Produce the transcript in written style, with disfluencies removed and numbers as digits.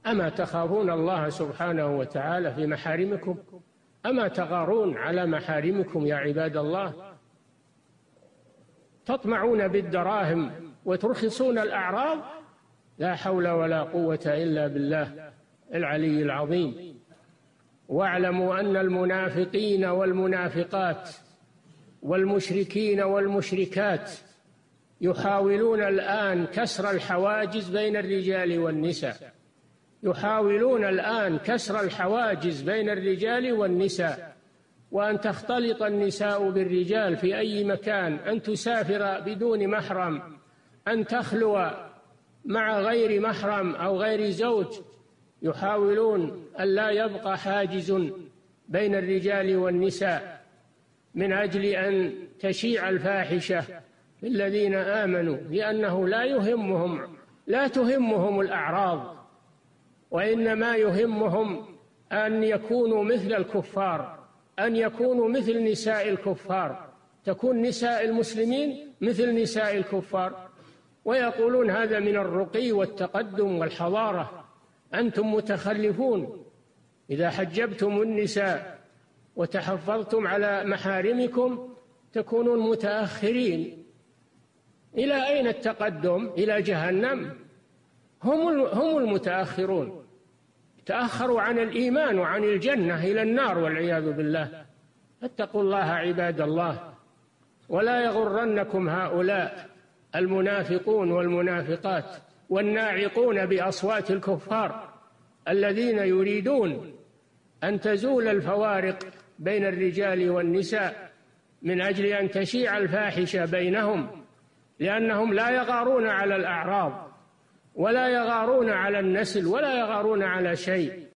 أما تخافون الله سبحانه وتعالى في محارمكم؟ أما تغارون على محارمكم يا عباد الله؟ تطمعون بالدراهم وترخصون الأعراض؟ لا حول ولا قوة إلا بالله العلي العظيم. واعلموا أن المنافقين والمنافقات والمشركين والمشركات يحاولون الآن كسر الحواجز بين الرجال والنساء، يحاولون الآن كسر الحواجز بين الرجال والنساء، وأن تختلط النساء بالرجال في أي مكان، أن تسافر بدون محرم، أن تخلو مع غير محرم أو غير زوج. يحاولون أن لا يبقى حاجز بين الرجال والنساء من أجل أن تشيع الفاحشة للذين آمنوا، لأنه لا تهمهم الأعراض، وإنما يهمهم أن يكونوا مثل الكفار، أن يكونوا مثل نساء الكفار، تكون نساء المسلمين مثل نساء الكفار. ويقولون هذا من الرقي والتقدم والحضارة. أنتم متخلفون، إذا حجبتم النساء وتحفظتم على محارمكم تكونون متأخرين. إلى أين التقدم؟ إلى جهنم. هم المتأخرون، تأخروا عن الإيمان وعن الجنة إلى النار والعياذ بالله. اتقوا الله عباد الله، ولا يغرنكم هؤلاء المنافقون والمنافقات والناعقون بأصوات الكفار الذين يريدون أن تزول الفوارق بين الرجال والنساء من أجل أن تشيع الفاحشة بينهم، لأنهم لا يغارون على الأعراض ولا يغارون على النسل ولا يغارون على شيء.